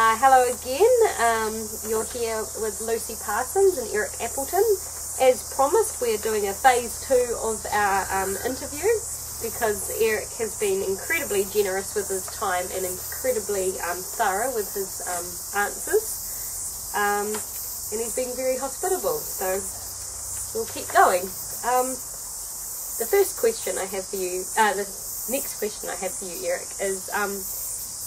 Hello again, you're here with Lucy Parsons and Eric Appleton. As promised, we're doing a phase 2 of our interview because Eric has been incredibly generous with his time and incredibly thorough with his answers. And he's been very hospitable, so we'll keep going. The first question I have for you, the next question I have for you, Eric, is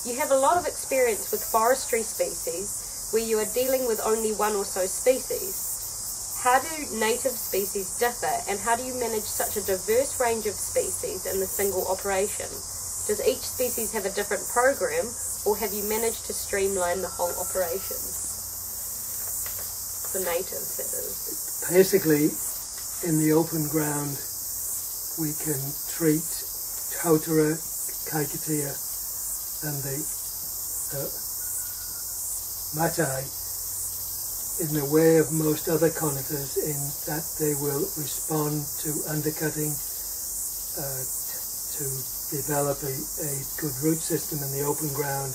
you have a lot of experience with forestry species where you are dealing with only one or so species. How do native species differ, and how do you manage such a diverse range of species in the single operation? Does each species have a different program, or have you managed to streamline the whole operation? For natives, that is. Basically, in the open ground, we can treat Totara, Kaikatea, and the Matai in the way of most other conifers, in that they will respond to undercutting to develop a good root system in the open ground,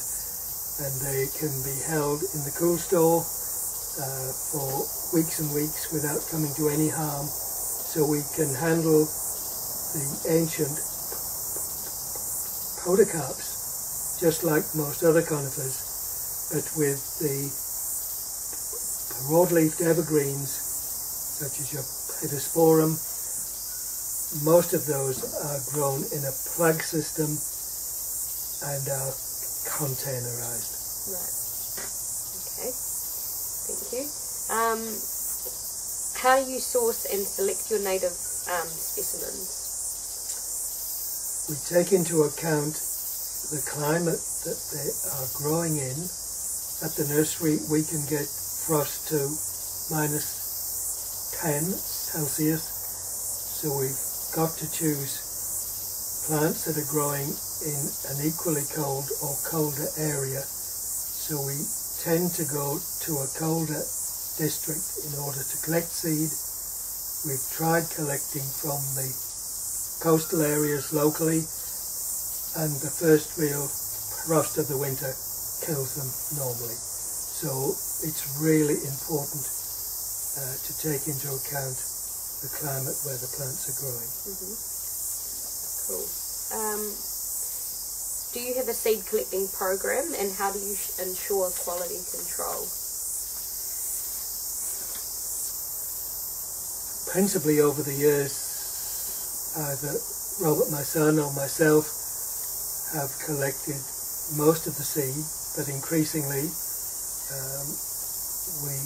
and they can be held in the cool store for weeks and weeks without coming to any harm, so we can handle the ancient podocarps just like most other conifers, but with the broad-leafed evergreens such as your Pittosporum, most of those are grown in a plug system and are containerized. Right. Okay. Thank you. How do you source and select your native specimens? We take into account the climate that they are growing in. At the nursery we can get frost to -10 Celsius, so we've got to choose plants that are growing in an equally cold or colder area, so we tend to go to a colder district in order to collect seed. We've tried collecting from the coastal areas locally, and the first real frost of the winter kills them normally. So it's really important to take into account the climate where the plants are growing. Cool. Do you have a seed collecting program, and how do you ensure quality control? Principally over the years, either Robert, my son, or myself have collected most of the seed, but increasingly we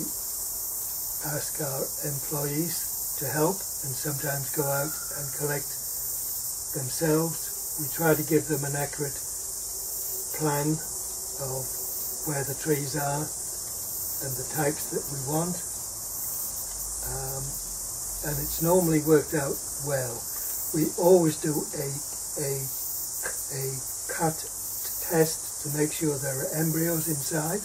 ask our employees to help and sometimes go out and collect themselves. We try to give them an accurate plan of where the trees are and the types that we want, and it's normally worked out well. We always do a cut test to make sure there are embryos inside.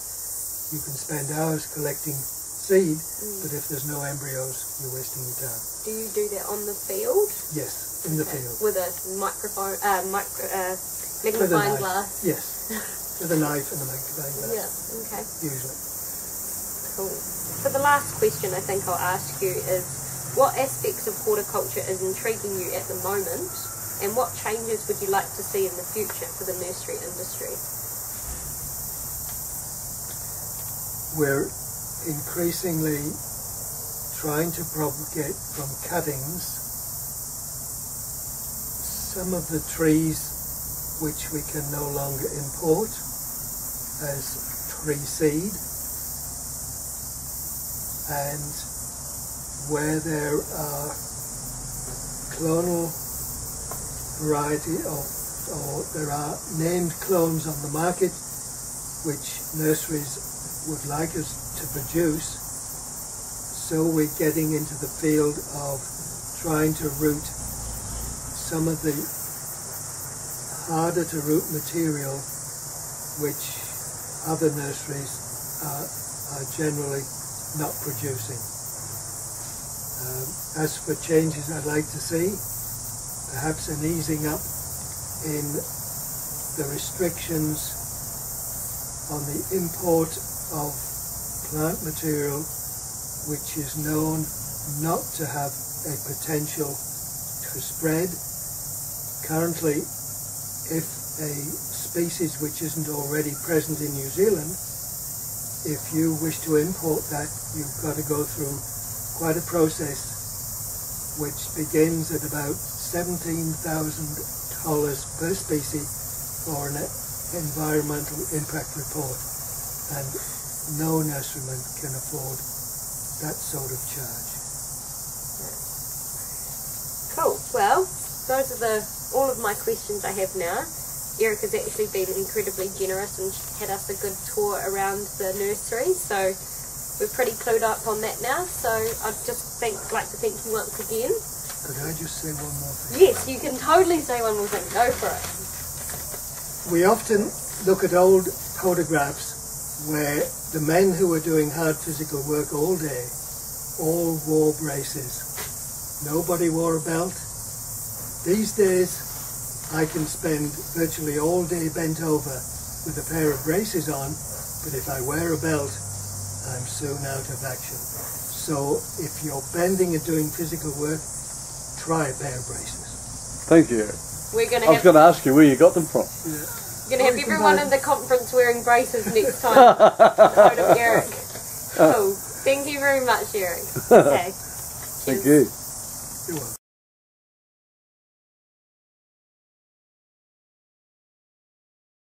You can spend hours collecting seed, but if there's no embryos, you're wasting your time. Do you do that on the field? Yes, in the field. With a magnifying glass? Yes, with a knife and a magnifying glass. Yeah, okay. Usually. Cool. So the last question I think I'll ask you is, what aspects of horticulture is intriguing you at the moment, and what changes would you like to see in the future for the nursery industry? We're increasingly trying to propagate from cuttings some of the trees which we can no longer import as tree seed, and where there are clonal variety or there are named clones on the market which nurseries would like us to produce, so we're getting into the field of trying to root some of the harder to root material which other nurseries are generally not producing. As for changes I'd like to see, perhaps an easing up in the restrictions on the import of plant material which is known not to have a potential to spread. Currently, if a species which isn't already present in New Zealand, if you wish to import that, you've got to go through quite a process which begins at about $17,000 per species for an environmental impact report, and no nurseryman can afford that sort of charge. Cool. Well, those are all of my questions I have now. Eric has actually been incredibly generous and had us a good tour around the nursery, so we're pretty clued up on that now. So I'd just like to thank you once again. Could I just say one more thing? Yes, you can totally say one more thing. Go for it. We often look at old photographs where the men who were doing hard physical work all day all wore braces. Nobody wore a belt. These days, I can spend virtually all day bent over with a pair of braces on, but if I wear a belt, I'm soon out of action. So if you're bending and doing physical work, try a pair of braces. Thank you. I was going to ask you where you got them from. Yeah. We're going to have everyone in the conference wearing braces next time. Out of Eric. Cool. Thank you very much, Eric. Okay. Thank you. You're welcome.